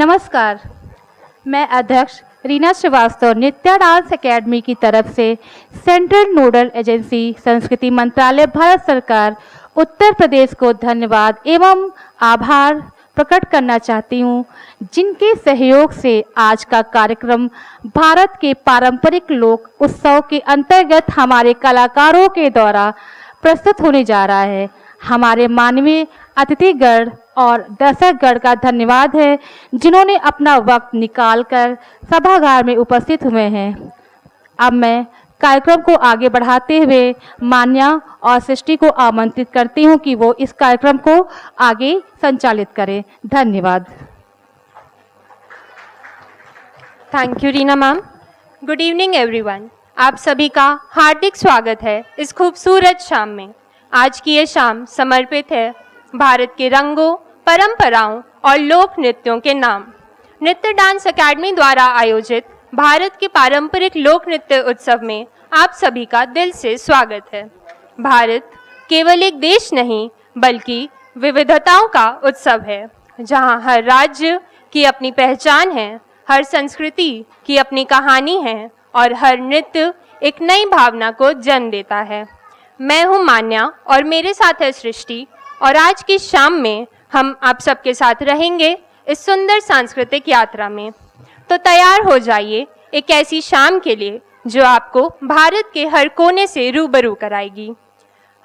नमस्कार, मैं अध्यक्ष रीना श्रीवास्तव नृत्य डांस एकेडमी की तरफ से सेंट्रल नोडल एजेंसी संस्कृति मंत्रालय भारत सरकार उत्तर प्रदेश को धन्यवाद एवं आभार प्रकट करना चाहती हूँ, जिनके सहयोग से आज का कार्यक्रम भारत के पारंपरिक लोक उत्सव के अंतर्गत हमारे कलाकारों के द्वारा प्रस्तुत होने जा रहा है। हमारे माननीय अतिथिगण और दर्शकगण का धन्यवाद है, जिन्होंने अपना वक्त निकालकर सभागार में उपस्थित हुए हैं। अब मैं कार्यक्रम को आगे बढ़ाते हुए मान्या और सृष्टि को आमंत्रित करती हूं कि वो इस कार्यक्रम को आगे संचालित करें। धन्यवाद। Thank you Reena ma'am. Good evening everyone. आप सभी का हार्दिक स्वागत है इस खूबसूरत शाम में। आज की ये शाम समर्पित है भारत के रंगों, परंपराओं और लोक नृत्यों के नाम। नृत्य डांस एकेडमी द्वारा आयोजित भारत के पारंपरिक लोक नृत्य उत्सव में आप सभी का दिल से स्वागत है। भारत केवल एक देश नहीं बल्कि विविधताओं का उत्सव है, जहां हर राज्य की अपनी पहचान है, हर संस्कृति की अपनी कहानी है और हर नृत्य एक नई भावना को जन्म देता है। मैं हूं मान्या और मेरे साथ है सृष्टि, और आज की शाम में हम आप सबके साथ रहेंगे इस सुंदर सांस्कृतिक यात्रा में। तो तैयार हो जाइए एक ऐसी शाम के लिए जो आपको भारत के हर कोने से रूबरू कराएगी।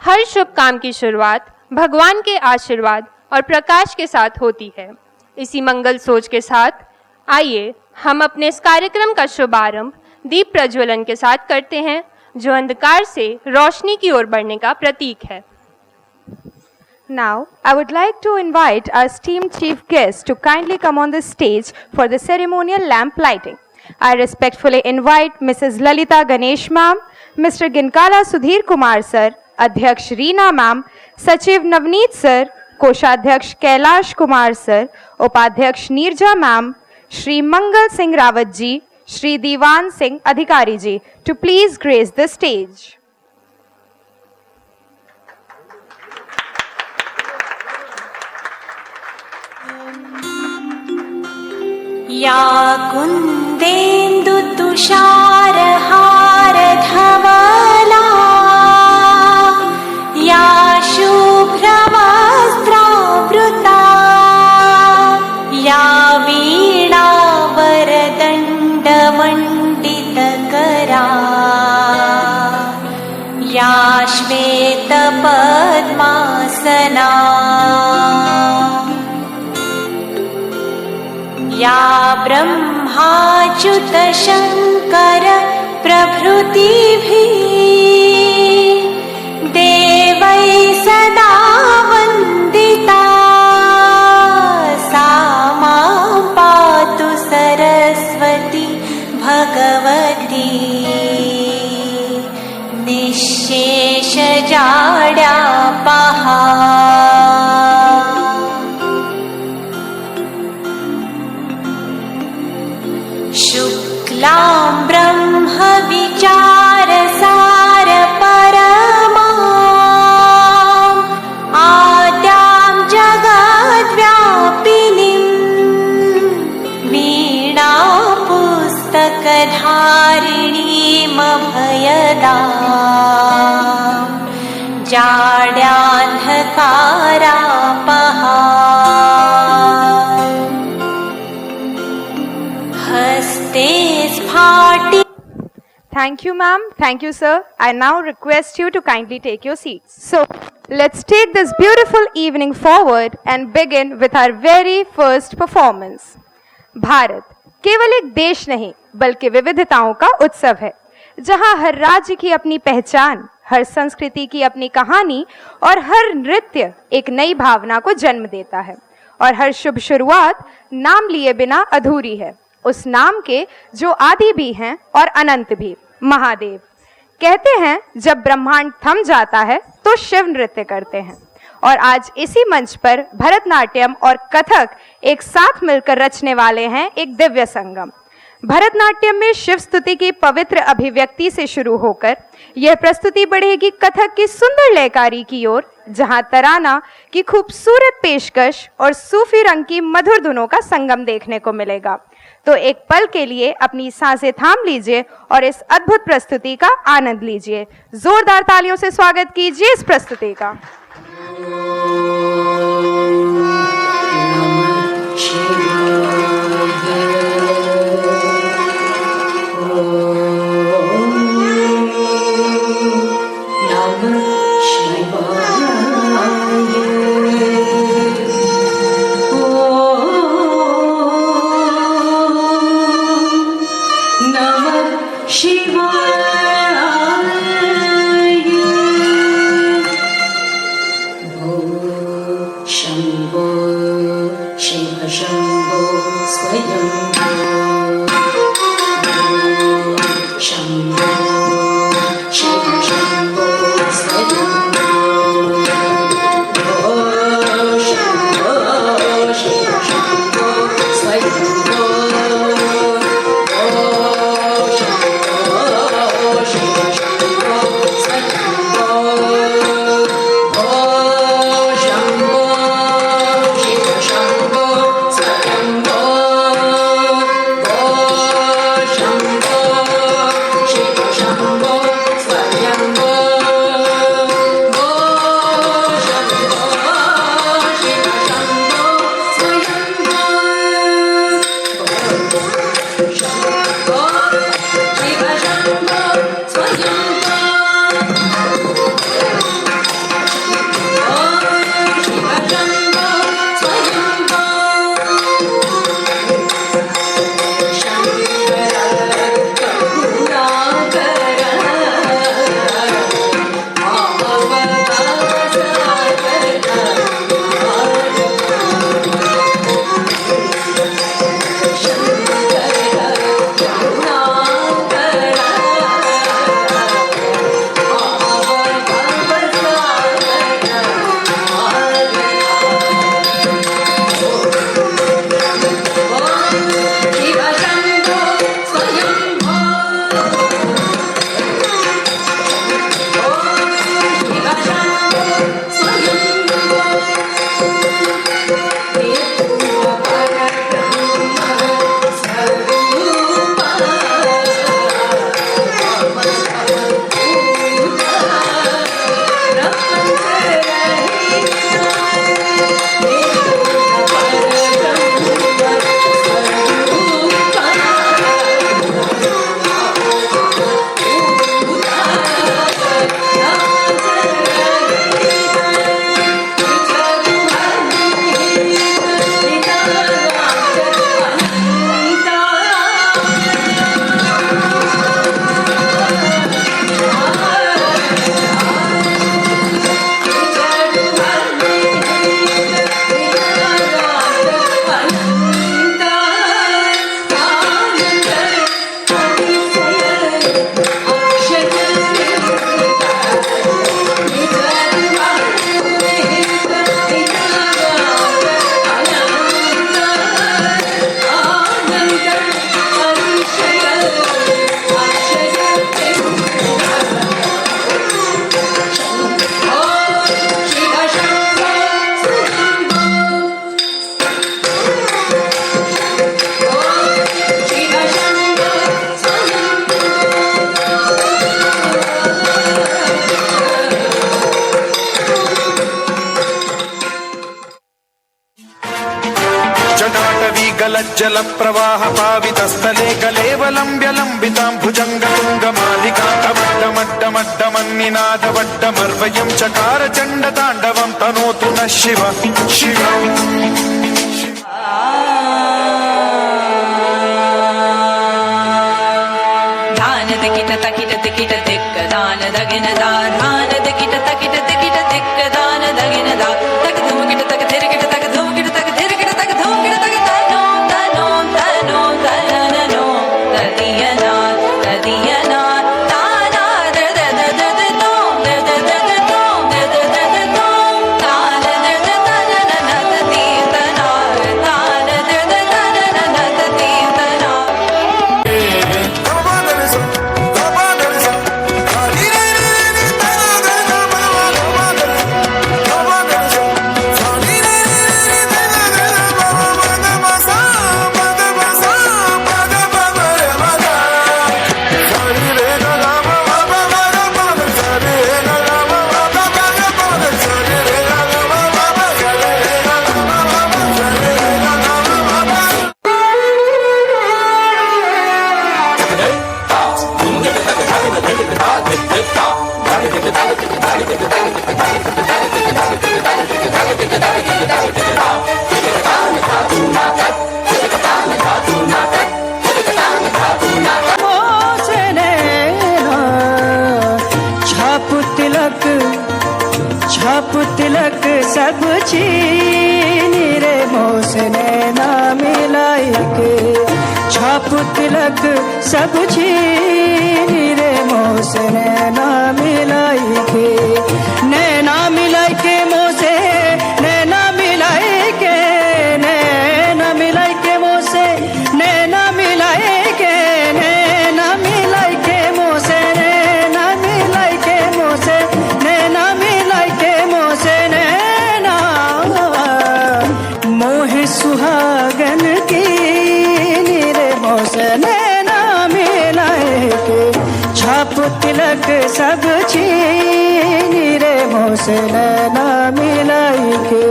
हर शुभ काम की शुरुआत भगवान के आशीर्वाद और प्रकाश के साथ होती है। इसी मंगल सोच के साथ आइए हम अपने इस कार्यक्रम का शुभारंभ दीप प्रज्वलन के साथ करते हैं, जो अंधकार से रोशनी की ओर बढ़ने का प्रतीक है। Now, I would like to invite our esteemed chief guest to kindly come on the stage for the ceremonial lamp lighting. I respectfully invite Mrs. Lalita Ganesh ma'am, Mr. Ginkala Sudhir Kumar sir, Adhyaksh Reena ma'am, Sachiv Navneet sir, Koshadhyaksh Kailash Kumar sir, Upadhyaksh Neerja ma'am, Shri Mangal Singh Rawat ji, Shri Diwan Singh Adhikari ji, to please grace the stage. या कुन्देन्दु तुषारहार धवला या शुभ्रवस्त्रावृता या वीणावरदण्डमण्डितकरा या श्वेतपद्मासना या ब्रह्माच्युत शंकर प्रभृतिभिः देवैः सदा वन्दिता सा मां पातु सरस्वती भगवती निःशेषजाड्यापहा। शुक्लां ब्रह्म विचारसार परमां आद्यां जगद्व्यापिनीं वीणा पुस्तकधारिणीमभयदां जाड्यान्धकारापहा। Thank you, ma'am. Thank you, sir. I now request you to kindly take your seats. So, let's take this beautiful evening forward and begin with our very first performance. Bharat केवल एक देश नहीं बल्कि विविधताओं का उत्सव है, जहां हर राज्य की अपनी पहचान, हर संस्कृति की अपनी कहानी और हर नृत्य एक नई भावना को जन्म देता है। और हर शुभ शुरुआत नाम लिए बिना अधूरी है, उस नाम के जो आदि भी हैं और अनंत भी, महादेव। कहते हैं जब ब्रह्मांड थम जाता है तो शिव नृत्य करते हैं, और आज इसी मंच पर भरतनाट्यम और कथक एक साथ मिलकर रचने वाले हैं एक दिव्य संगम। भरतनाट्यम में शिव स्तुति की पवित्र अभिव्यक्ति से शुरू होकर यह प्रस्तुति बढ़ेगी कथक की सुंदर लयकारी की ओर, जहां तराना की खूबसूरत पेशकश और सूफी रंग की मधुर धुनों का संगम देखने को मिलेगा। तो एक पल के लिए अपनी सांसें थाम लीजिए और इस अद्भुत प्रस्तुति का आनंद लीजिए। जोरदार तालियों से स्वागत कीजिए इस प्रस्तुति का। जल प्रवाह पावितस्थले कलेवलम्ब्य लम्बितां भुजङ्गतुङ्गमालिकां टमड्डमड्डमड्डमन्निनादवड्डमर्वयं चकार चण्डताण्डवं तनोतु नः शिव शिव। दान दकिट तकिट तिकिट दिक्क दान दगिन दान दान दकिट तकिट तिकिट दिक्क दान दगिन दान तक धुमकिट तक थिरकिट तक धुमकिट तक थिरकिट तक धुमकिट तक तनो तनो तनो तननो तदियना तदियना ताना द द द द द नो द द द द नो द द द द नो तान द द तन न तति तना तान द द तन न तति तना। छाप तिलक सब छीनी रे मोसने ना मिलाई के छाप तिलक सब छीनी रे मोसने ना मिलाई के नैना मिलाई के मोसे नैना मिलाई के नैना मिलाई के मोसे नैना मिलाई के नैना मिलाई के मोसे नैना मिलाई के मोसे नैना मिलाई के मोसे नैना मोह सुहागन की रे मोसे नैना मिलाई के छाप तिलक सब छीनी रे मोसे नैना मिलाई के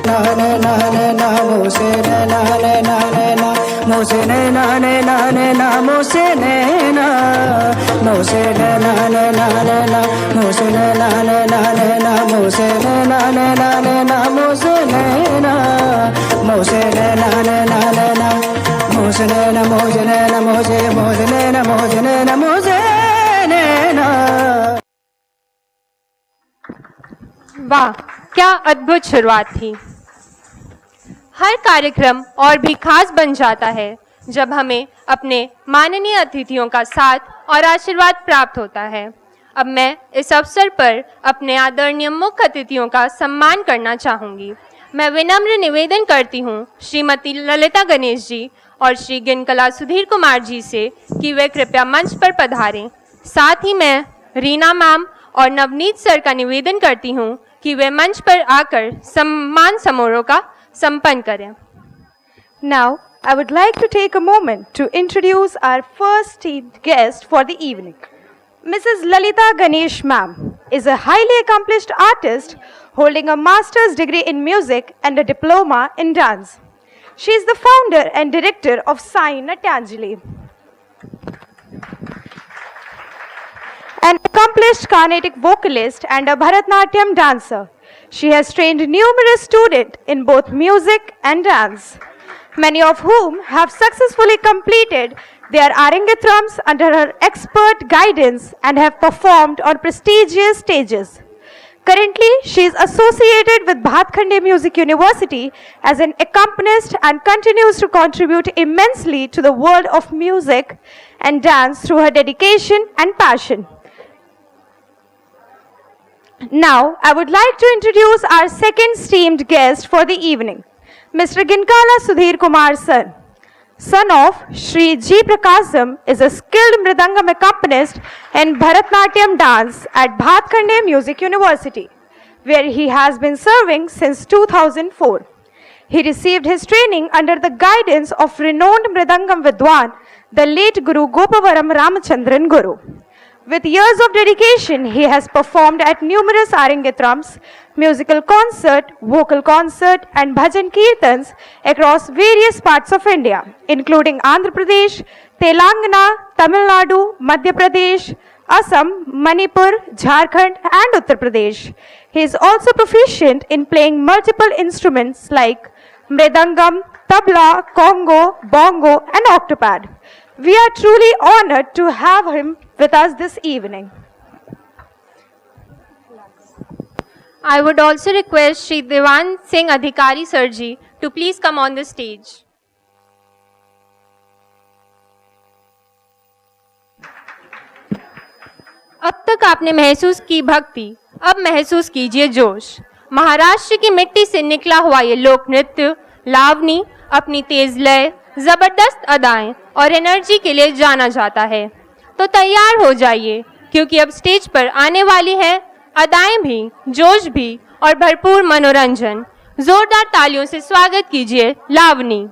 नाने नाने ना मोसे नैना नैना नैना मोसे नैना नैना नैना मोसे नैना मोसे नैना नैना नैना मोसे नैना नैना नैना मोसे नैना नैना नैना मोसे नैना मोसे नैना नैना नैना मोसे नैना मोसे नैना मोसे मोसे नैना मोसे नैना मोसे नैना। वाह, क्या अद्भुत शुरुआत थी। हर कार्यक्रम और भी खास बन जाता है जब हमें अपने माननीय अतिथियों का साथ और आशीर्वाद प्राप्त होता है। अब मैं इस अवसर पर अपने आदरणीय मुख्य अतिथियों का सम्मान करना चाहूँगी। मैं विनम्र निवेदन करती हूँ श्रीमती ललिता गणेश जी और श्री गिनकला सुधीर कुमार जी से कि वे कृपया मंच पर पधारें। साथ ही मैं रीना मैम और नवनीत सर का निवेदन करती हूँ कि वे मंच पर आकर सम्मान समारोह का संपन्न करें। Now, I would like to take a moment to introduce our first esteemed guest for the evening. Mrs. Lalita Ganesh ma'am is a highly accomplished artist holding a master's degree in music and a diploma in dance. She is the founder and director of Sai Natyanjali, an accomplished Carnatic vocalist and a Bharatnatyam dancer. She has trained numerous students in both music and dance, many of whom have successfully completed their Arangetrams under her expert guidance and have performed on prestigious stages. Currently, she is associated with Bhatkhande Music University as an accompanist and continues to contribute immensely to the world of music and dance through her dedication and passion. Now, I would like to introduce our second esteemed guest for the evening, Mr. Ginkala Sudhir Kumar son of Shri G. Prakasam, is a skilled Mridangam accompanist in Bharatnatyam dance at Bhatkhande Music University, where he has been serving since 2004. He received his training under the guidance of renowned Mridangam Vidwan, the late Guru Gopavaram Ramachandran Guru. With years of dedication, he has performed at numerous Arangetrams, musical concert, vocal concert and bhajan kirtans across various parts of India, including Andhra Pradesh, Telangana, Tamil Nadu, Madhya Pradesh, Assam, Manipur, Jharkhand and Uttar Pradesh. He is also proficient in playing multiple instruments like mridangam, tabla, congo, bongo and octopad. We are truly honored to have him with us this evening. I would also request Shri Devan Singh Adhikari Sir Ji to please come on the stage. अब तक आपने महसूस की भक्ति, अब महसूस कीजिए जोश। महाराष्ट्र की मिट्टी से निकला हुआ ये लोक नृत्य लावनी अपनी तेज लय, जबरदस्त अदाएं और एनर्जी के लिए जाना जाता है। तो तैयार हो जाइए क्योंकि अब स्टेज पर आने वाली है अदाएं भी, जोश भी और भरपूर मनोरंजन। जोरदार तालियों से स्वागत कीजिए लावनी।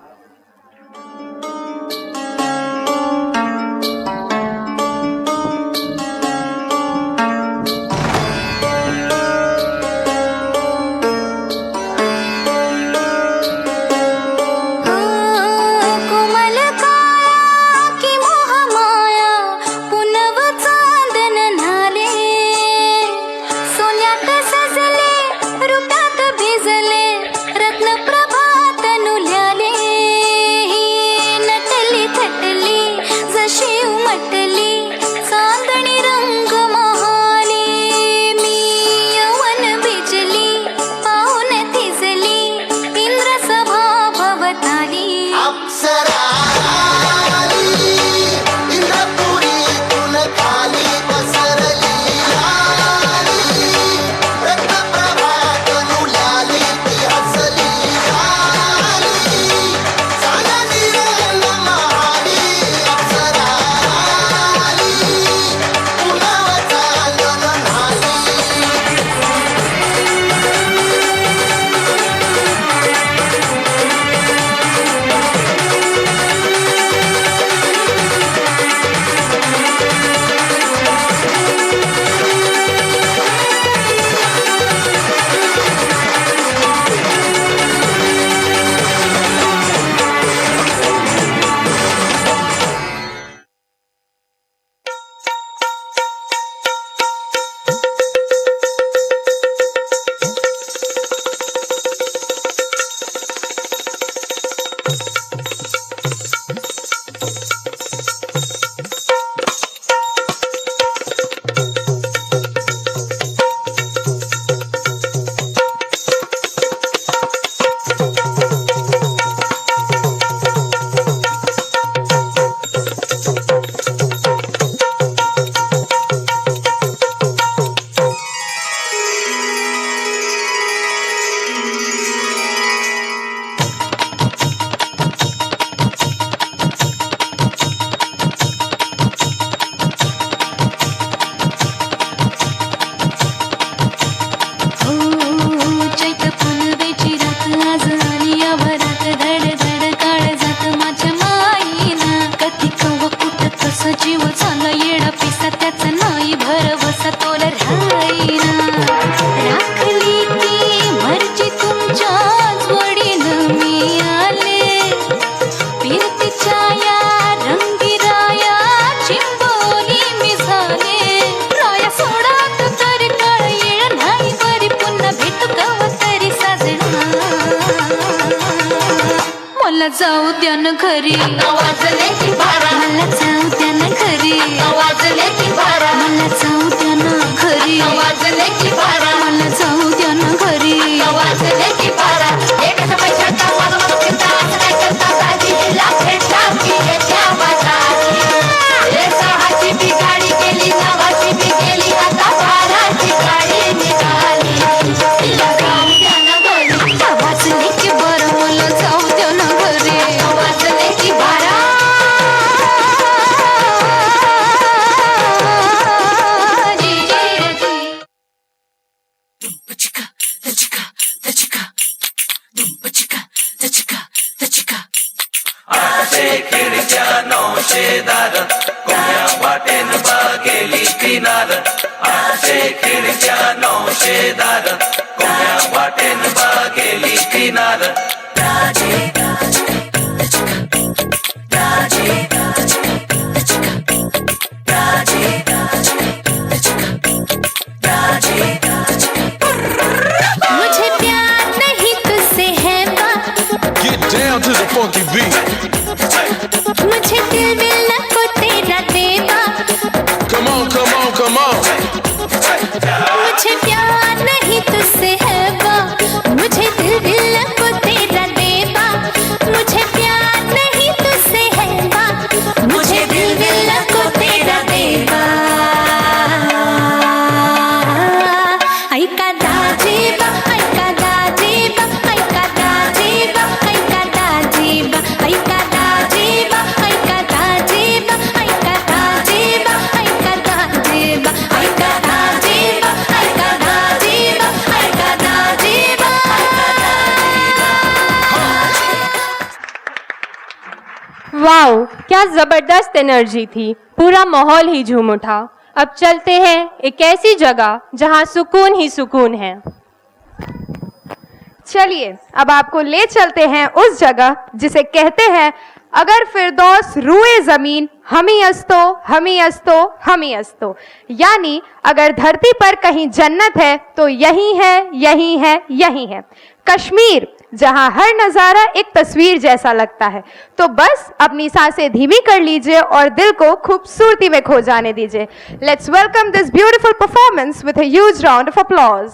जाऊ द्या ना घरी वाजले की बारा मला जाऊ द्या ना घरी वाजले की बारा मला जाऊ द्या ना घरी वाजले की बारा मला जाऊ द्या ना घरी वाजले की बारा एक पैशाचा वाजवत फिरता असं काय करता दाजीला भेटला की येत्या बाजारी हे सहाची बी गाडी गेली नवाची बी गेली आता बाराची गाडी निघाली तिला जाऊ द्या ना घरी वाजले की बारा मला जाऊ द्या ना घरी वाजले की बारा मुझे प्यार नहीं तुझसे है Get down to the funky beat. मुझे दिल मिलना को तेरा देवा Come on, come on, come on. मुझे प्यार नहीं तुझसे है मुझे दिल मिलना को तेरा देवा मुझे प्यार नहीं तुझसे है मुझे दिल मिलना को तेरा देवा ऐका दाजीबा ऐका दाजीबा ऐका दाजीबा ऐका दाजीबा ऐका दाजीबा ऐका दाजीबा ऐका दाजीबा ऐका दाजीबा ऐका दाजीबा ऐका दाजीबा ऐका दाजीबा वाओ, क्या जबरदस्त एनर्जी थी। पूरा माहौल ही झूम उठा। अब चलते हैं एक ऐसी जगह जहां सुकून ही सुकून है। चलिए अब आपको ले चलते हैं उस जगह जिसे कहते हैं अगर फिरदौस रूए जमीन हमी अस्तो हमी अस्तो हमी अस्तो, यानी अगर धरती पर कहीं जन्नत है तो यही है यही है यही है कश्मीर, जहां हर नजारा एक तस्वीर जैसा लगता है। तो बस अपनी सांसें धीमी कर लीजिए और दिल को खूबसूरती में खो जाने दीजिए। Let's welcome this beautiful performance with a huge round of applause.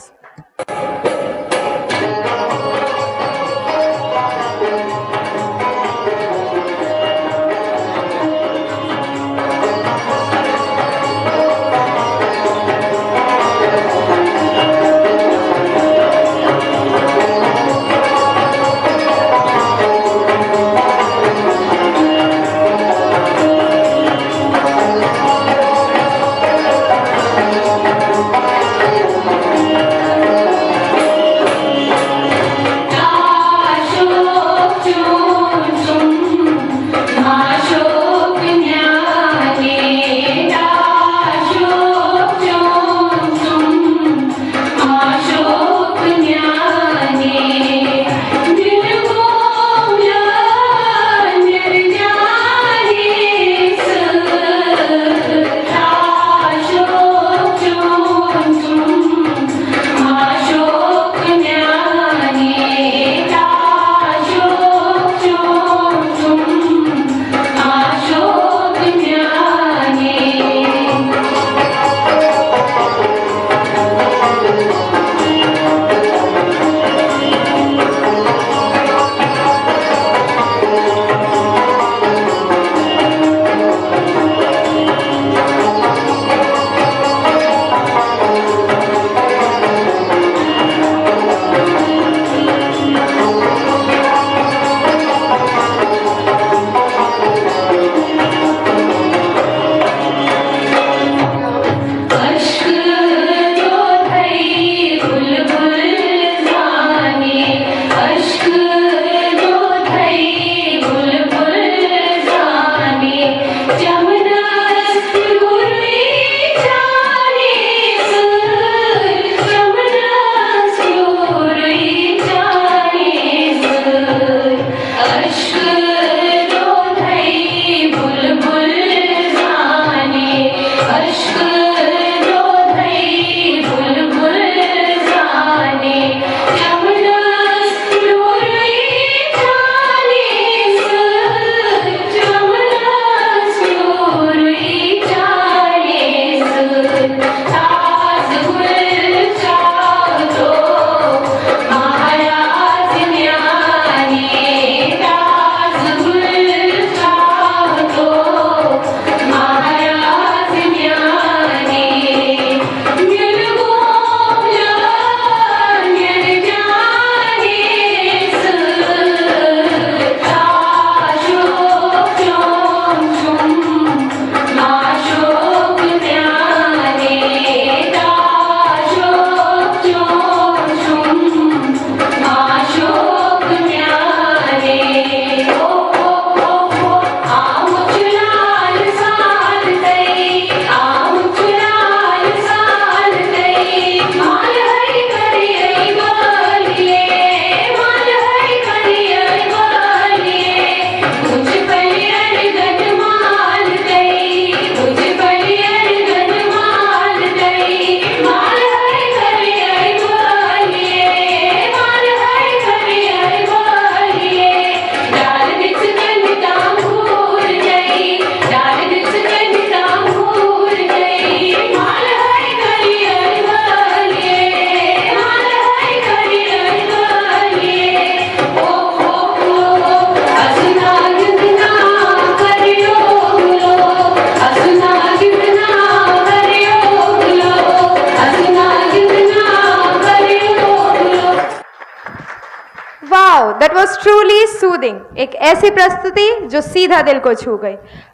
That was truly soothing. एक ऐसी प्रस्तुति जो सीधा दिल को छू गई।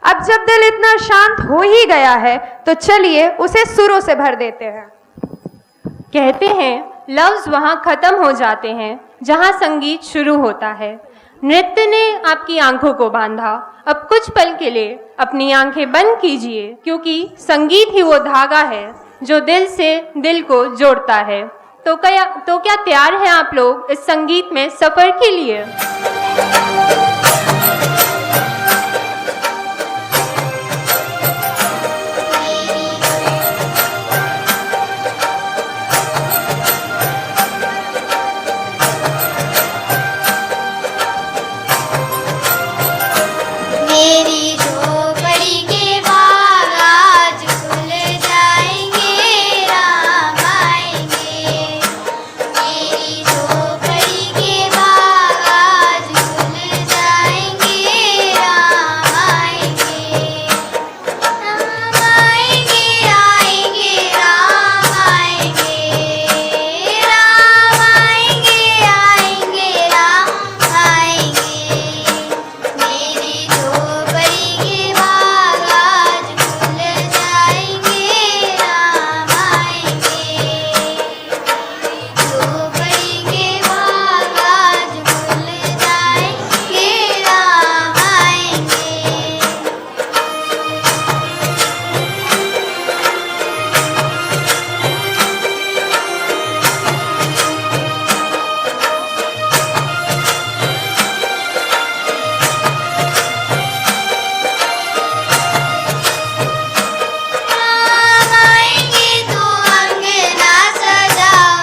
अब जब दिल इतना शांत हो ही गया है तो चलिए उसे सुरों से भर देते हैं। कहते हैं लफ्ज वहाँ खत्म हो जाते हैं जहाँ संगीत शुरू होता है। नृत्य ने आपकी आंखों को बांधा। अब कुछ पल के लिए अपनी आंखें बंद कीजिए, क्योंकि संगीत ही वो धागा है जो दिल से दिल को जोड़ता है। तो क्या तैयार हैं आप लोग इस संगीत में सफर के लिए? मेरी झोपड़ी के बाग आज खुल जाएंगे, राम आएंगे। मेरी झोपड़ी के बाग आज खुल जाएंगे, राम आएंगे। राम आएंगे, आएंगे, राम आएंगे। राम आएंगे, आएंगे, राम आएंगे। मेरी झोपड़ी के बाग आज खुल जाएंगे, राम आएंगे। झोपड़ी के बाग आज खुल जाएंगे, राम आएंगे। राम आएंगे तो अंगना सजाओ,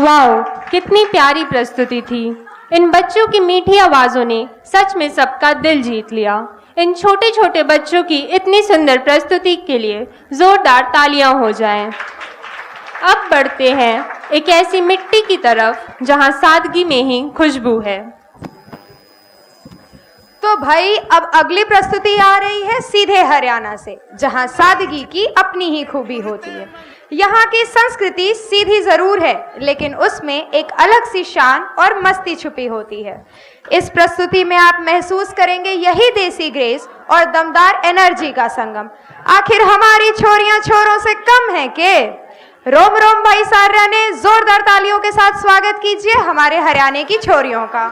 वाओ, कितनी प्यारी प्रस्तुति थी। इन बच्चों की मीठी आवाज़ों ने सच में सबका दिल जीत लिया। इन छोटे छोटे बच्चों की इतनी सुंदर प्रस्तुति के लिए जोरदार तालियां हो जाएं। अब बढ़ते हैं एक ऐसी मिट्टी की तरफ जहां सादगी में ही खुशबू है। तो भाई अब अगली प्रस्तुति आ रही है सीधे हरियाणा से, जहां सादगी की अपनी ही खूबी होती है। यहाँ की संस्कृति सीधी जरूर है, लेकिन उसमें एक अलग सी शान और मस्ती छुपी होती है। इस प्रस्तुति में आप महसूस करेंगे यही देसी ग्रेस और दमदार एनर्जी का संगम। आखिर हमारी छोरियां छोरों से कम है के? रोम रोम भाई सार्या ने जोरदार तालियों के साथ स्वागत कीजिए हमारे हरियाणा की छोरियों का।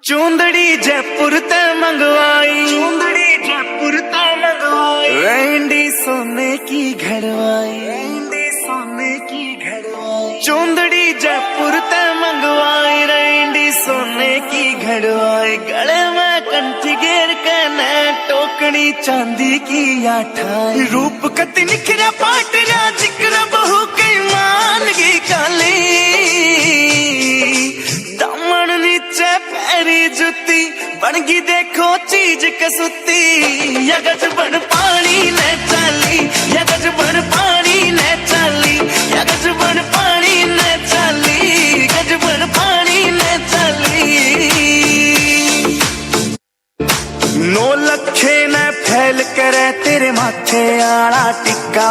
चूंदड़ी जयपुर ते मंगवाई, चूंदड़ी जयपुर ते मंगवाई, रैंडी सोने की घड़वाई, रैंडी सोने की घड़वाई, चूंदड़ी जयपुर ते मंगवाई, रैंडी सोने की घड़वाई, गले में कंठी घेर के न टोकनी चांदी की आठाई, रूप कति निखरा पाटरा जिक्र बहु कई मान की काली, दामन नीचे पैरी जुती बनगी देखो चीज कसुती, यगज बन पानी ने चली, यगज बन पानी ने चली, यगज बन पानी ने चली, गज बन पानी ने चली। नौ लखे ने फैल करे तेरे माथे आड़ा टिक्का,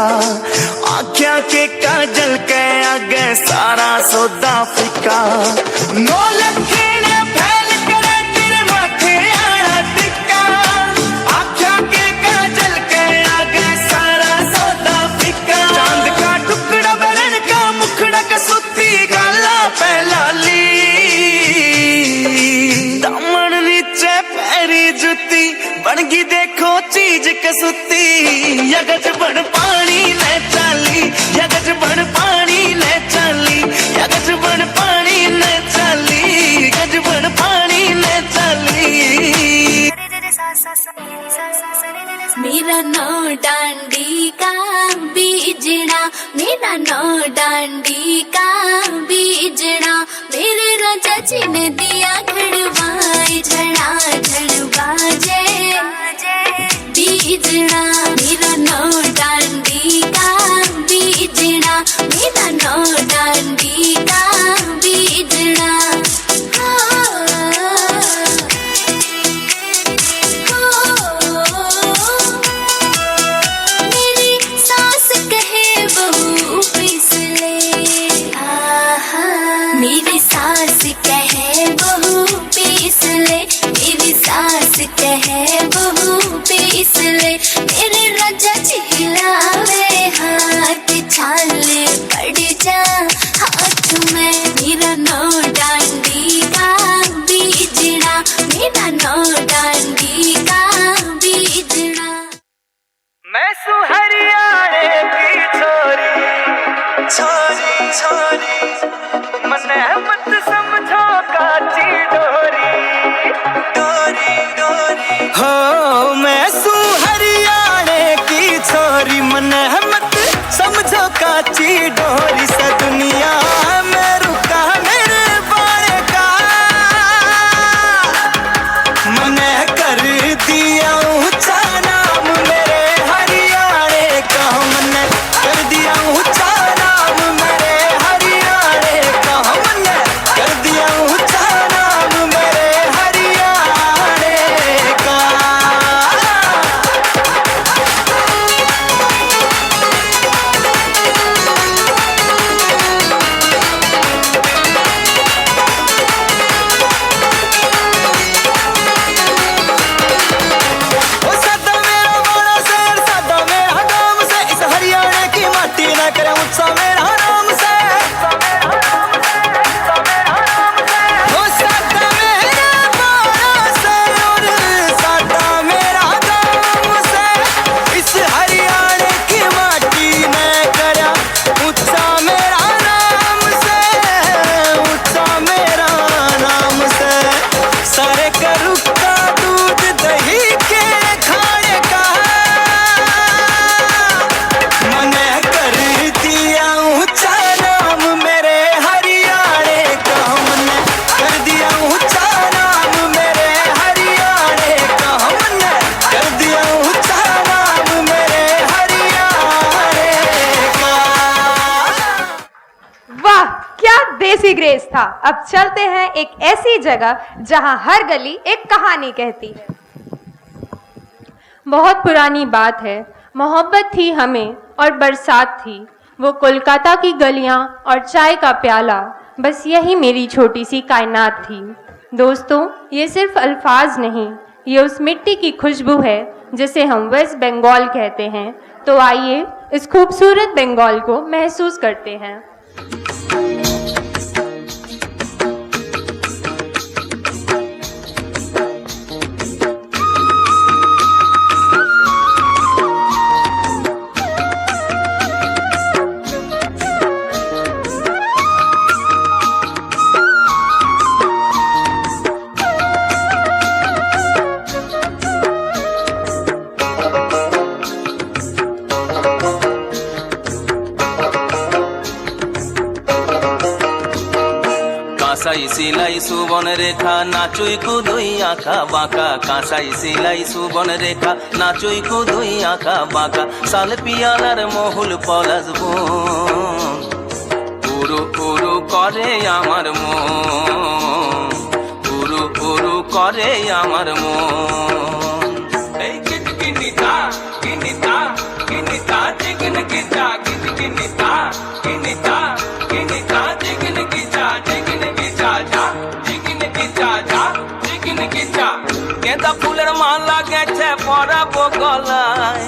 आख्या के काजल के आगे सारा सौदा फिका। नौ लखे ने फैल करे तेरे माथे आड़ा टिक्का, आख्या के काजल के आगे सारा सौदा फिका। चांद का टुकड़ा बरन का मुखड़ा कसुती गाला पहलाली, दामन नीचे पैरी जुती बनगी देखो चीज कसुती, यगज बन पानी ने चली, यगज बन पानी ने चली, यगज बन पानी ने चली, गज बन पानी ने चली। मेरा नौ डांडी का बीजना, मेरा नौ डांडी का बीजना, मेरे राजा जी ने दिया घड़वाई, झड़ा झड़ बाजे बीजना, मेरा नौ डांडी का बीजना, मेरा नौ डांडी का बीजना। मेरी सास कहे बहू पीस ले, मेरी सास कहे बहू पीस ले, मेरी सास कहे बहू पीस ले, मेरे राजा जी हिलावे हाथ छाले पड़ जा हाथ में, मेरा नौ डांडी का बीजना, मेरा नौ डांडी का बीजना। मैं सुहरियाणे की छोरी, छोरी छोरी, मने मत समझो काची डोरी, डोरी डोरी। हो मैं सुहरियाणे की छोरी, मने मत समझो काची डोरी, सा दुनिया में रुका मेरे बाड़े का, मने कर दिया ऊंचा नाम मेरे हरियाणे का, मने कर दिया ऊंचा नाम मेरे हरियाणे का, मने कर दिया ऊंचा नाम मेरे हरियाणे का। था। अब चलते हैं एक ऐसी जगह जहां हर गली एक कहानी कहती है। बहुत पुरानी बात है, मोहब्बत थी हमें और बरसात थी, वो कोलकाता की गलियां और चाय का प्याला, बस यही मेरी छोटी सी कायनात थी। दोस्तों, ये सिर्फ अल्फाज नहीं, ये उस मिट्टी की खुशबू है जिसे हम वेस्ट बंगाल कहते हैं। तो आइए इस खूबसूरत बंगाल को महसूस करते हैं। কাঁসাই সিলাই সুবন রেখা নাচুই কুদুই আঁকা বাঁকা, কাঁসাই সিলাই সুবন রেখা নাচুই কুদুই আঁকা বাঁকা, সাল পিয়ালার মহুল পলাশ বন উরু উরু করে আমার মন, উরু উরু করে আমার মন। এই কিটকিনিতা কিনিতা কিনিতা জিগন কিটা কিটকিনিতা কিনিতা কিনিতা জিগন কিটা জিগন কিটা যা জিগন কিটা যা জিগন কিটা। গেঁদা ফুলের মালা গেছে পরাবো গলায়,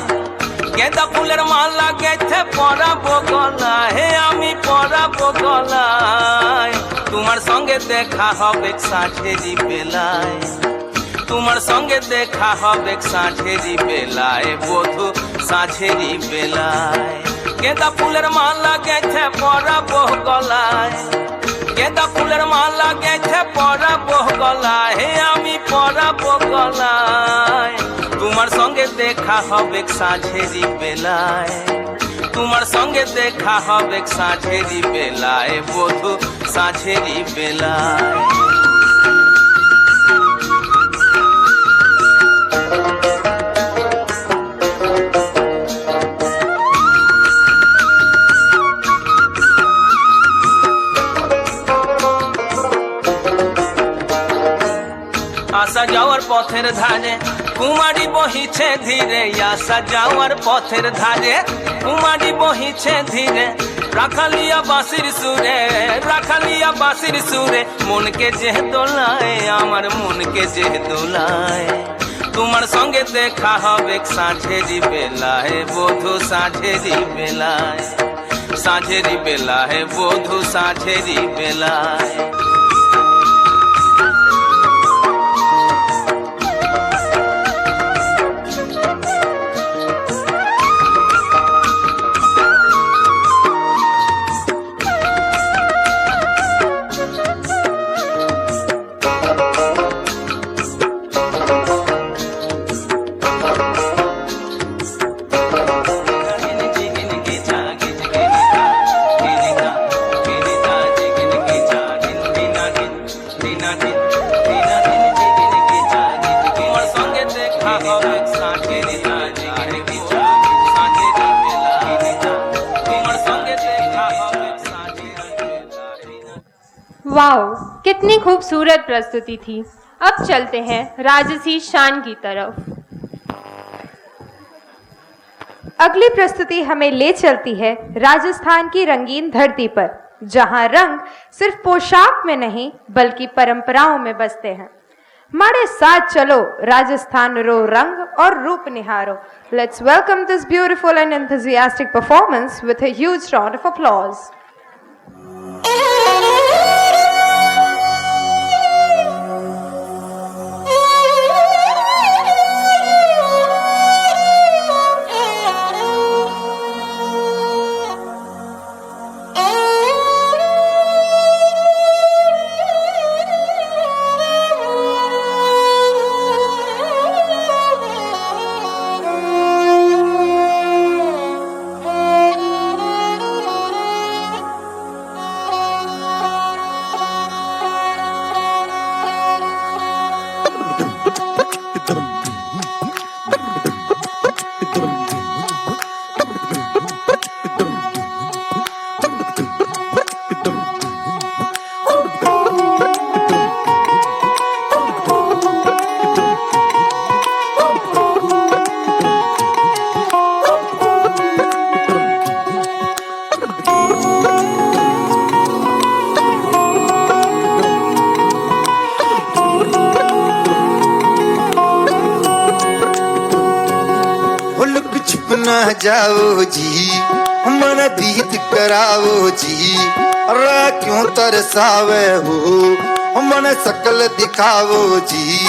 গেঁদা ফুলের মালা গেছে পরাবো গলায়, হে আমি পরাবো গলায়। তোমার সঙ্গে দেখা হবে সাঁঝেরি বেলায়, তোমার সঙ্গে দেখা হবে সাঁঝেরি বেলায়, বধু সাঁঝেরি বেলায়। গেঁদা ফুলের মালা গেছে পরাবো গলায়, গেঁদা ফুলের মালা গেছে পরাবো গলায়, হে আমি পরাবো গলায়। তোমার সঙ্গে দেখা হবে সাঁঝেরি বেলায়, তোমার সঙ্গে দেখা হবে সাঁঝেরি বেলায়, বধু সাঁঝেরি বেলায়। আসা যাওয়ার পথের ধারে কুমারী বহিছে ধীরে, আসা যাওয়ার পথের ধারে কুমারী বহিছে ধীরে, রাখালিয়া বাঁশির সুরে, রাখালিয়া বাঁশির সুরে, মনকে যে দোলায় আমার মনকে যে দোলায়। তোমার সঙ্গে দেখা হবে সাঁঝেরি বেলায়, বধু সাঁঝেরি বেলায়, সাঁঝেরি বেলায়, বধু সাঁঝেরি বেলায়। वाओ, कितनी खूबसूरत प्रस्तुति थी। अब चलते हैं राजसी शान की तरफ। अगली प्रस्तुति हमें ले चलती है राजस्थान की रंगीन धरती पर, जहां रंग सिर्फ पोशाक में नहीं बल्कि परंपराओं में बसते हैं। हमारे साथ चलो, राजस्थान रो रंग और रूप निहारो। Let's welcome this beautiful and enthusiastic performance with a huge round of applause. न जाओ जी, मन दीद कराओ जी, रा क्यों तरसावे हो, मन शकल दिखाओ जी।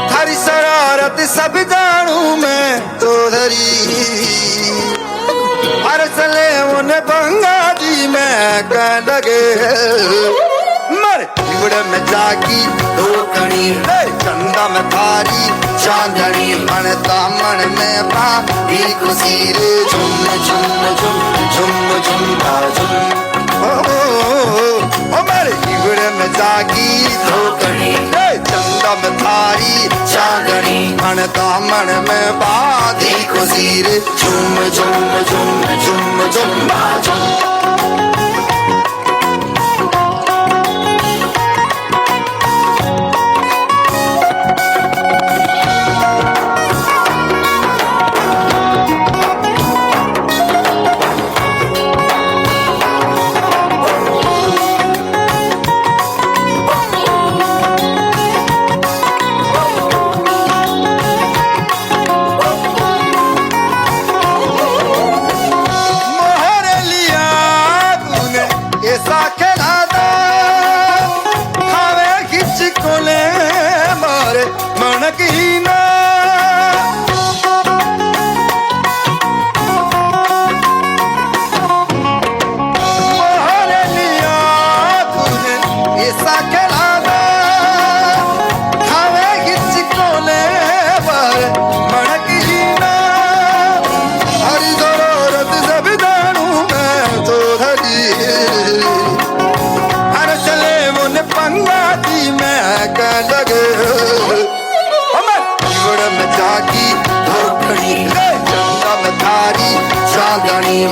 थारी शरारत सब जानू मैं तो धरी, हर सले उन बंगा जी मैं कह लगे। मर इवड़ में जागी धोकनी, चंदा में थारी चांदनी, मन दामन में बादी खुशी रे, झुम झुम झुम झुम झुम झुम। ओ मर इवड़ में जागी धोकनी, चंदा में थारी चांदनी, मन दामन में बादी खुशी रे, झुम झुम झुम झुम झुम झुम।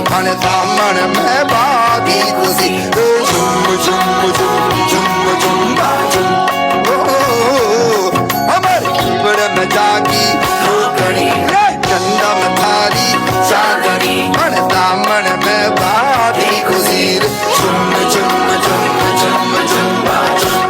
मन दामन में बागी खुशी, झुम झुम झुम झुम झुम झुम। अमर इवड़ में जागी धोकनी, चंदा में थारी चांदनी, मन दामन में बागी खुशी, झुम झुम झुम झुम झुम झुम।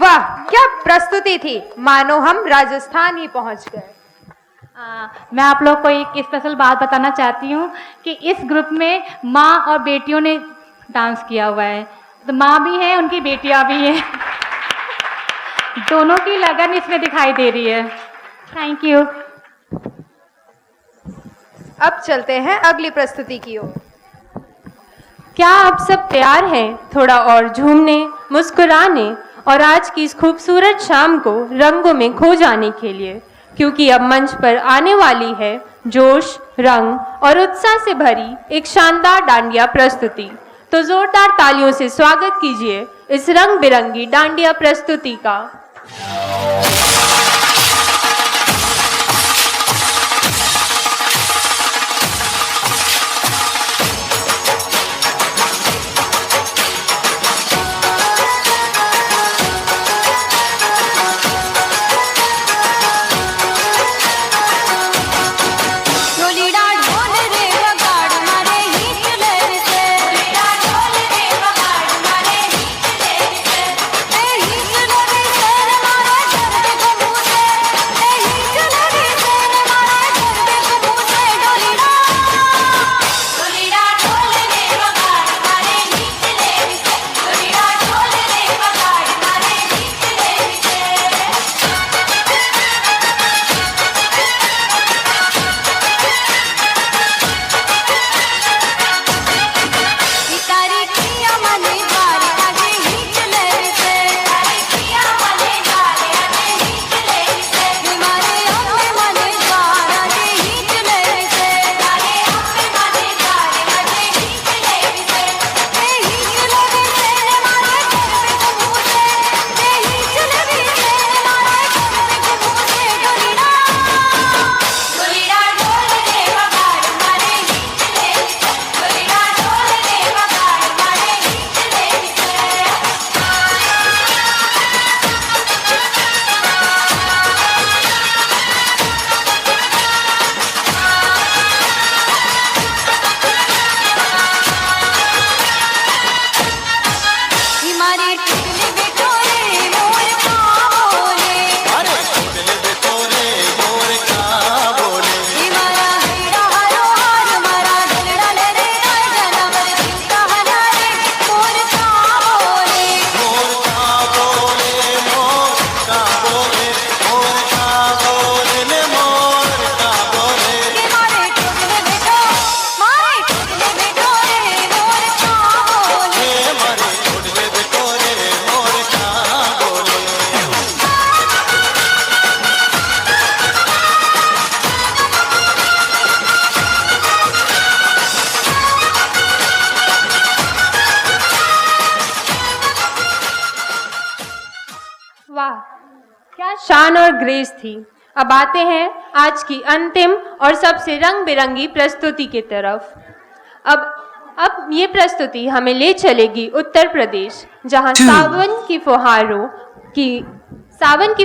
वाह क्या प्रस्तुति थी, मानो हम राजस्थान ही पहुंच गए। मैं आप लोग को एक स्पेशल बात बताना चाहती हूँ कि इस ग्रुप में माँ और बेटियों ने डांस किया हुआ है, तो माँ भी है, उनकी बेटियाँ भी हैं। दोनों की लगन इसमें दिखाई दे रही है। Thank you. अब चलते हैं अगली प्रस्तुति की ओर। क्या आप सब तैयार हैं थोड़ा और झूमने, मुस्कुराने और आज की इस खूबसूरत शाम को रंगों में खो जाने के लिए? क्योंकि अब मंच पर आने वाली है जोश, रंग और उत्साह से भरी एक शानदार डांडिया प्रस्तुति। तो जोरदार तालियों से स्वागत कीजिए इस रंग बिरंगी डांडिया प्रस्तुति का। ढोल रे वाह, क्या शान और ग्रेस थी। अब आते हैं आज की अंतिम और सबसे रंग बिरंगी प्रस्तुति की तरफ। अब ये प्रस्तुति हमें ले चलेगी उत्तर प्रदेश, जहां सावन की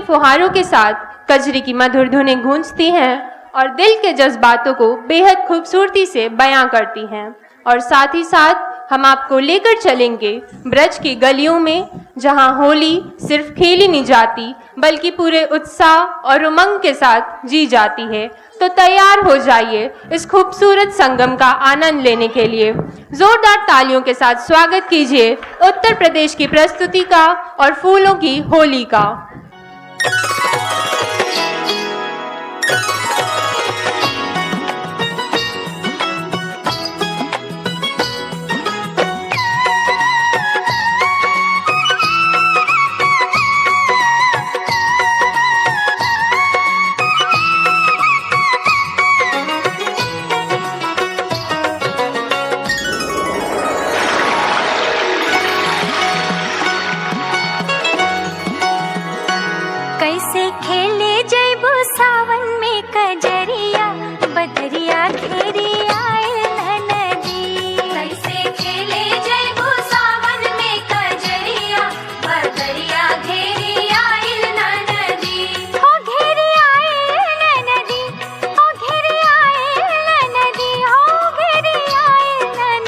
फुहारों के साथ कजरी की मधुर धुनें गूंजती हैं और दिल के जज्बातों को बेहद खूबसूरती से बयां करती हैं। और साथ ही साथ हम आपको लेकर चलेंगे ब्रज की गलियों में, जहां होली सिर्फ खेली नहीं जाती बल्कि पूरे उत्साह और उमंग के साथ जी जाती है। तो तैयार हो जाइए इस खूबसूरत संगम का आनंद लेने के लिए। जोरदार तालियों के साथ स्वागत कीजिए उत्तर प्रदेश की प्रस्तुति का और फूलों की होली का। कैसे खेले जैबो सावन में कजरिया, बदरिया घेरी आए नदी। कैसे खेले जैबो सावन में कजरिया, बदरिया घेरी आए नदी। हो घेरी आए नदी, हो घेरी आए नदी, हो घेरी आए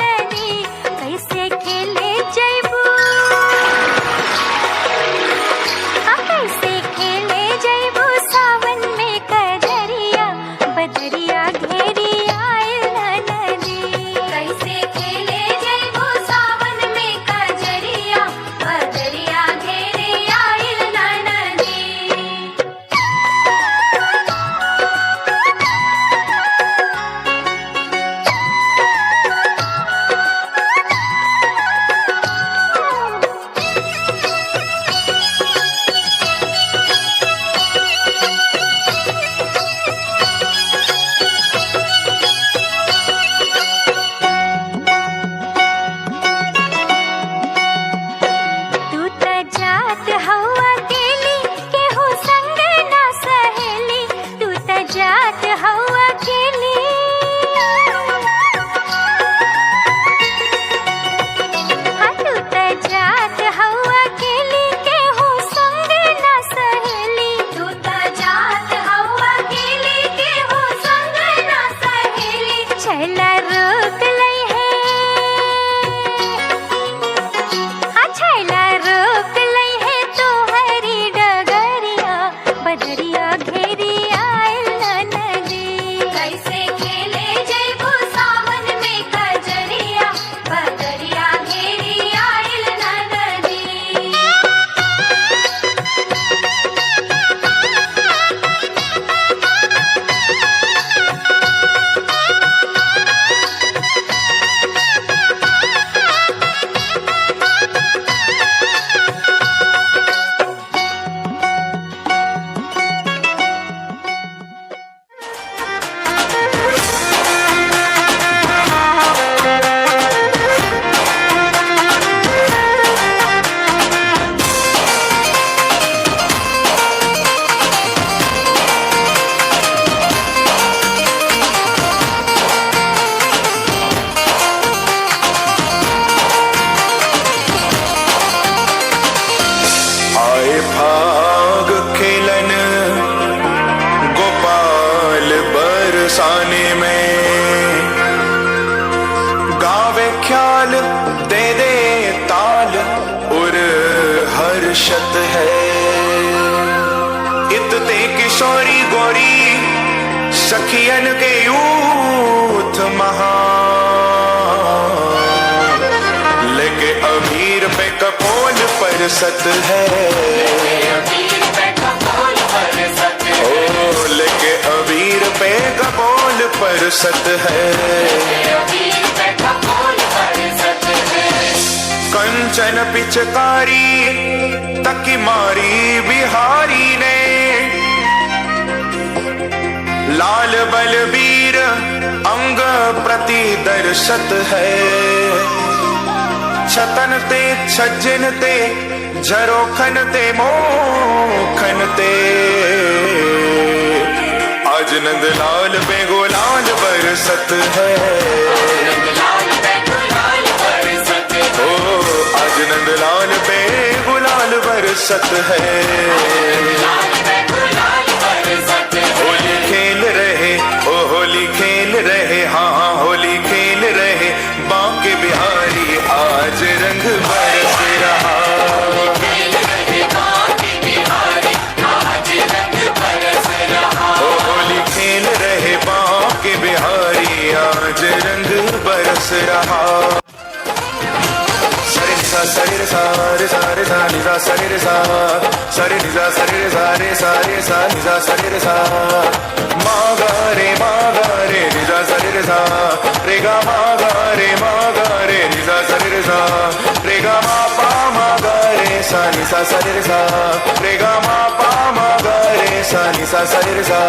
नदी। कैसे खेले जैबो, कैसे खेले जैबो सावन में कजरिया, बदरिया घेरी आए नदी। कैसे खेले जैबो सावन में कजरिया, बदरिया घेरी आए नदी। तू त जात हवा केली के हो संग ना सहेली, तू त जात हवा केली। हाँ, तू त जात हवा केली के हो संग ना सहेली, तू त जात हवा केली के हो संग ना सहेली। छैला रोक लई है, छैला रोक लई है तो हरी डगरिया, बदरिया घेरी आए नदी। कैसे खेले जैबो सावन में कजरिया, बदरिया घेरी आए नदी। आए भाग खेलन गोपाल बरसाने में, गावे ख्याल दे दे ताल और हर्षत है। इतते किशोरी गोरी सखियन के यूथ महा, लेके अमीर पे कपोल पर सत है। ओ लेके अबीर पे कपोल पर सत है। कंचन पिचकारी तकी मारी बिहारी ने, लाल बलबीर अंग प्रति दर्शत है। छतन ते छज्जन ते झरोखन ते मोखन ते आज नंदलाल पे गुलाल बरसत है ओ आज नंदलाल पे गुलाल बरसत है होली खेल रहे ओ होली खेल रहे हाँ हाँ होली खेल रहे बांके बिहारी आज रंग बरस रहा बिहारी आज रंग बरस रहा सरे सा सरे सारे सारे सा निजा सरे सा सरे निजा सरे सारे सारे सा निजा सरे सा मागा रे निजा सरे सा रे गा मागा रे निजा सरे सा रे गा मा पा मागा रे सा निजा सरे सा रे गा मा पा मागा रे सा निजा सरे सा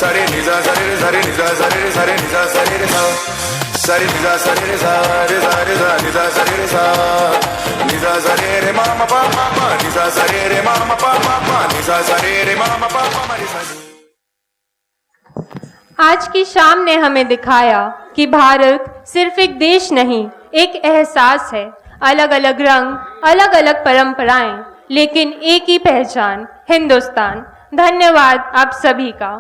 सरे निजा सरे निजा सरे निजा सरे सा सरे निजा सरे सा रे सा निजा सरे सा निजा सरे रे मा मा पा मा निजा सरे रे मा मा पा मा निजा सरे रे मा मा पा मा रे सा। आज की शाम ने हमें दिखाया कि भारत सिर्फ एक देश नहीं, एक एहसास है। अलग अलग रंग, अलग अलग परंपराएं, लेकिन एक ही पहचान, हिंदुस्तान। धन्यवाद आप सभी का।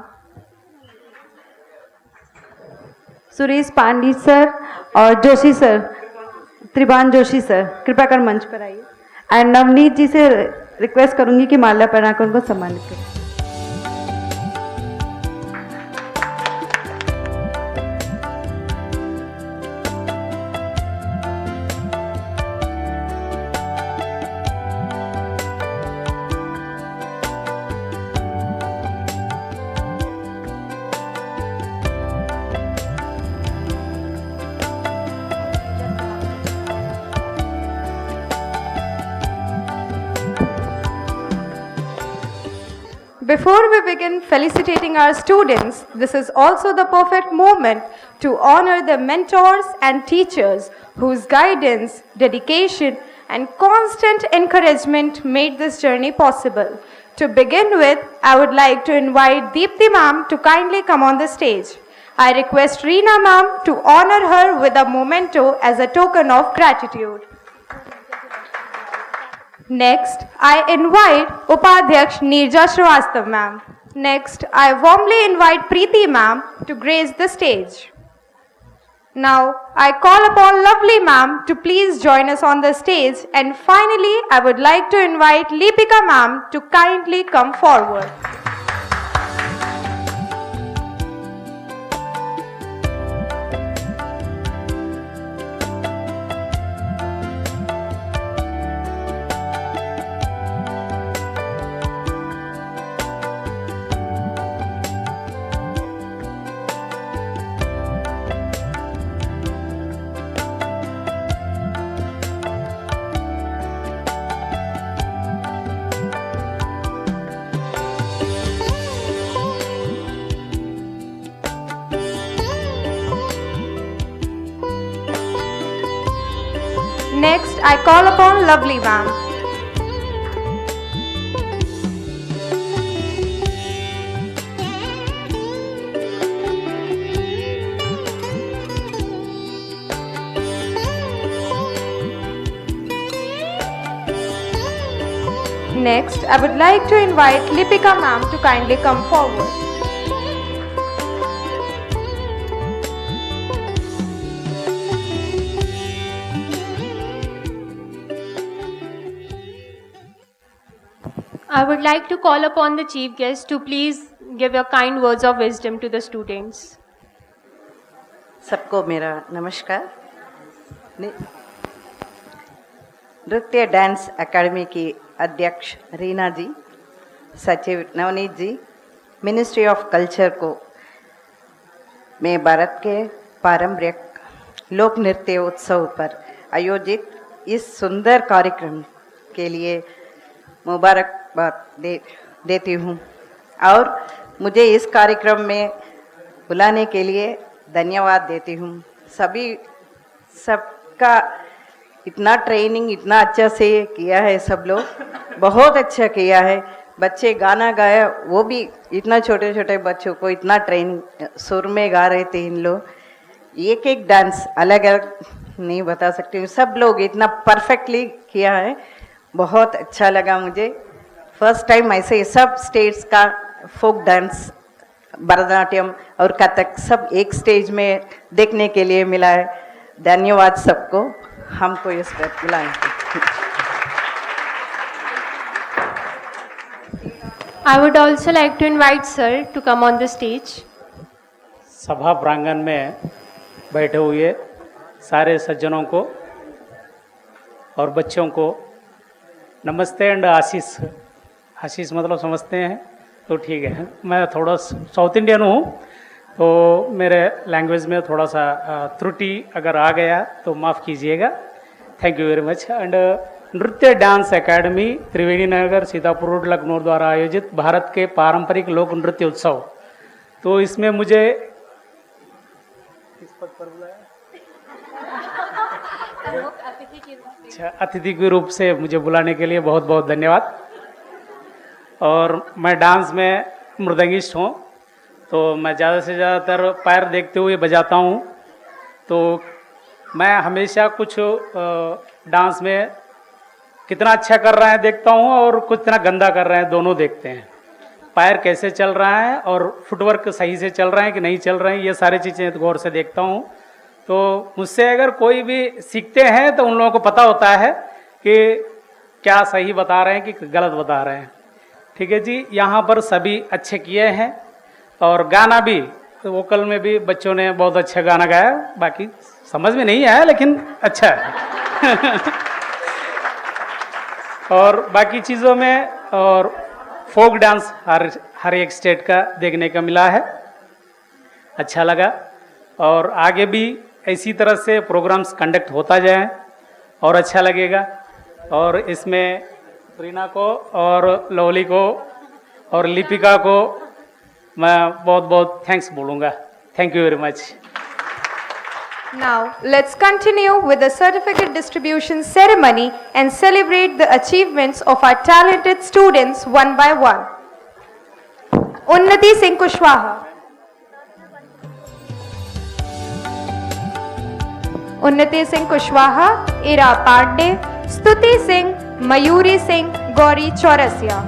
सुरेश पांडे सर और जोशी सर, त्रिभान जोशी सर, कृपया कर मंच पर आइए। एंड नवनीत जी से रिक्वेस्ट करूंगी कि माला पहनाकर उनको सम्मानित करें। Before we begin felicitating our students, this is also the perfect moment to honor the mentors and teachers whose guidance, dedication, and constant encouragement made this journey possible. To begin with, I would like to invite Deepthi ma'am to kindly come on the stage. I request Reena ma'am to honor her with a memento as a token of gratitude. Next, I invite Upadhyaksh Neerja Srivastava ma'am. Next, I warmly invite Preeti ma'am to grace the stage. Now, I call upon Lovely ma'am to please join us on the stage, and finally, I would like to invite Leepika ma'am to kindly come forward. Next, I call upon Lovely ma'am. Next, I would like to invite Leepika ma'am to kindly come forward. I would like to call upon the chief guest to please give your kind words of wisdom to the students. सबको मेरा नमस्कार। नृत्य dance academy की अध्यक्ष रीना जी, सचिव नवनीत जी, ministry of culture को मैं भारत के पारंपरिक लोक नृत्य उत्सव पर आयोजित इस सुंदर कार्यक्रम के लिए मुबारकबाद देती हूँ और मुझे इस कार्यक्रम में बुलाने के लिए धन्यवाद देती हूँ। सबका इतना ट्रेनिंग इतना अच्छा से किया है सब लोग, बहुत अच्छा किया है। बच्चे गाना गाया, वो भी इतना छोटे छोटे बच्चों को इतना ट्रेनिंग, सुर में गा रहे थे इन लोग। एक एक डांस अलग अलग नहीं बता सकती हूँ, सब लोग इतना परफेक्टली किया है, बहुत अच्छा लगा मुझे। फर्स्ट टाइम ऐसे सब स्टेट्स का फोक डांस, भरतनाट्यम और कथक सब एक स्टेज में देखने के लिए मिला है। धन्यवाद सबको, हमको इस पर बुलाएं। I would also like to invite sir to come on the stage. सभा प्रांगण में बैठे हुए सारे सज्जनों को और बच्चों को नमस्ते एंड आशीष। आशीष मतलब समझते हैं तो ठीक है। मैं थोड़ा साउथ इंडियन हूँ तो मेरे लैंग्वेज में थोड़ा सा त्रुटि अगर आ गया तो माफ़ कीजिएगा। Thank you very much. And नृत्य डांस एकेडमी त्रिवेणी नगर सीतापुर रोड लखनऊ द्वारा आयोजित भारत के पारंपरिक लोक नृत्य उत्सव, तो इसमें मुझे किस पद पर बुलाया? अच्छा, अतिथि के रूप से मुझे बुलाने के लिए बहुत बहुत धन्यवाद। और मैं डांस में मृदंगिस्ट हूँ, तो मैं ज़्यादा से ज़्यादातर पैर देखते हुए बजाता हूँ। तो मैं हमेशा कुछ डांस में कितना अच्छा कर रहे हैं देखता हूँ और कितना गंदा कर रहे हैं दोनों देखते हैं। पैर कैसे चल रहा है और फुटवर्क सही से चल रहे हैं कि नहीं चल रहे हैं, ये सारी चीज़ें गौर से देखता हूँ। तो मुझसे अगर कोई भी सीखते हैं तो उन लोगों को पता होता है कि क्या सही बता रहे हैं कि गलत बता रहे हैं। ठीक है जी, यहाँ पर सभी अच्छे किए हैं और गाना भी, वोकल में भी बच्चों ने बहुत अच्छा गाना गाया। बाकी समझ में नहीं आया लेकिन अच्छा है। और बाकी चीज़ों में और फोक डांस हर एक स्टेट का देखने का मिला है, अच्छा लगा। और आगे भी इसी तरह से प्रोग्राम्स कंडक्ट होता जाए और अच्छा लगेगा। और इसमें रीना को और लवली को और लिपिका को मैं बहुत बहुत थैंक्स बोलूँगा। Thank you very much. Now, let's continue with the certificate distribution ceremony and celebrate the achievements of our talented students one by one. Unnati Singh Kushwaha. Unnati Singh Kushwaha, Ira Pandey, Stuti Singh, Mayuri Singh, Gauri Chaurasia.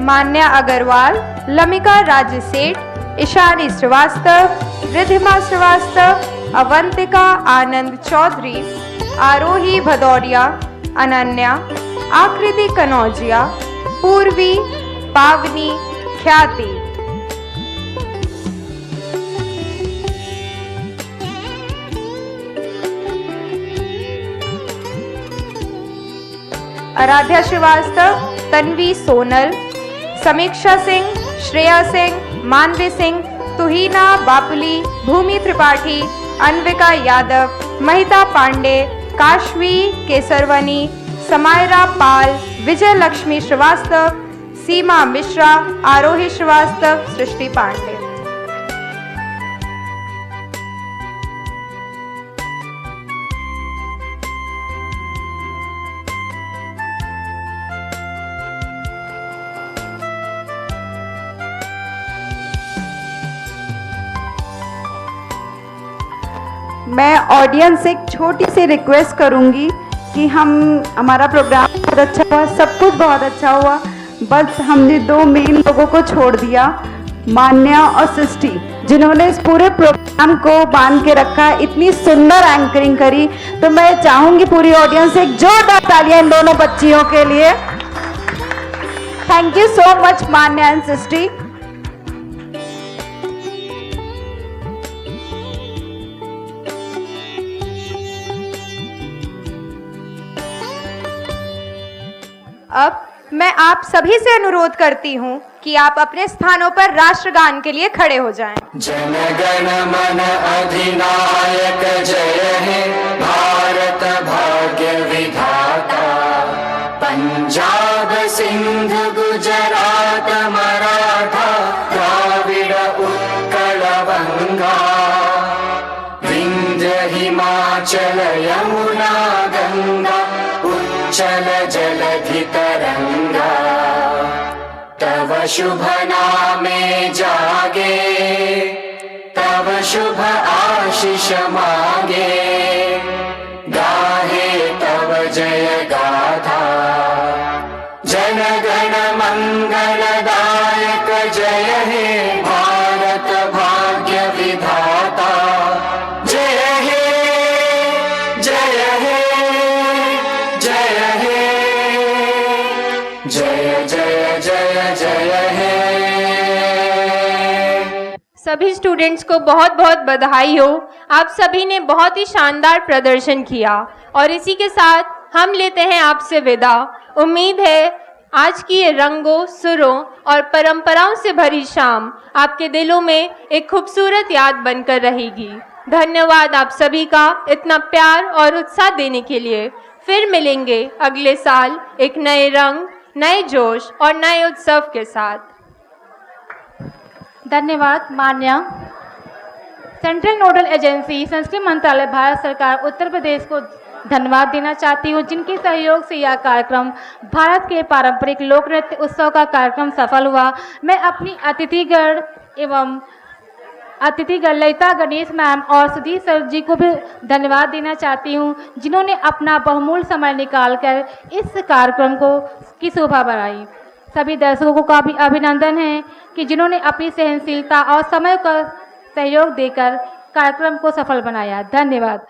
मान्या अग्रवाल, लमिका राज्य सेठ, ईशानी श्रीवास्तव, रिधिमा श्रीवास्तव, अवंतिका आनंद चौधरी, आरोही भदौरिया, अनन्या, आकृति कनौजिया, पूर्वी, पावनी, ख्याति। आराध्या श्रीवास्तव, तन्वी सोनल, समीक्षा सिंह, श्रेया सिंह, मानवी सिंह, तुहीना बापुली, भूमि त्रिपाठी, अन्विका यादव, महिता पांडे, काशवी केसरवनी, समायरा पाल, विजय लक्ष्मी श्रीवास्तव, सीमा मिश्रा, आरोही श्रीवास्तव, सृष्टि पांडे। मैं audience से एक छोटी सी रिक्वेस्ट करूंगी कि हमारा प्रोग्राम बहुत अच्छा हुआ, सब कुछ बहुत अच्छा हुआ, बस हमने दो मेन लोगों को छोड़ दिया, मान्या और सृष्टि, जिन्होंने इस पूरे प्रोग्राम को बांध के रखा, इतनी सुंदर एंकरिंग करी। तो मैं चाहूंगी पूरी ऑडियंस से एक जोरदार तालियां इन दोनों बच्चियों के लिए। Thank you so much Manya and Srishti. अब मैं आप सभी से अनुरोध करती हूँ कि आप अपने स्थानों पर राष्ट्रगान के लिए खड़े हो जाएं। जन गण मन अधिनायक जय हे भारत भाग्य यमुना गंगा उच्चल जलधि तरंगा तव शुभ नामे जागे तव शुभ आशीष मांगे गाहे तव जय गाथा जन गण मंगलदायक जय हे भारत भाग्य विधाता जय हे जय हे जय हे जय जय जय जय हे। सभी स्टूडेंट्स को बहुत बहुत बधाई हो। आप सभी ने बहुत ही शानदार प्रदर्शन किया और इसी के साथ हम लेते हैं आपसे विदा। उम्मीद है आज की ये रंगों, सुरों और परंपराओं से भरी शाम आपके दिलों में एक खूबसूरत याद बनकर रहेगी। धन्यवाद आप सभी का इतना प्यार और उत्साह देने के लिए। फिर मिलेंगे अगले साल एक नए रंग, नए जोश और नए उत्सव के साथ। धन्यवाद मान्य सेंट्रल नोडल एजेंसी संस्कृति मंत्रालय भारत सरकार उत्तर प्रदेश को धन्यवाद देना चाहती हूँ, जिनके सहयोग से यह कार्यक्रम भारत के पारंपरिक लोक नृत्य उत्सव का कार्यक्रम सफल हुआ। मैं अपनी अतिथिगण ललिता गणेश मैम और सुधीर सर जी को भी धन्यवाद देना चाहती हूँ, जिन्होंने अपना बहुमूल्य समय निकालकर इस कार्यक्रम की शोभा बढ़ाई। सभी दर्शकों का भी अभिनंदन है कि जिन्होंने अपनी सहनशीलता और समय का सहयोग देकर कार्यक्रम को सफल बनाया। धन्यवाद।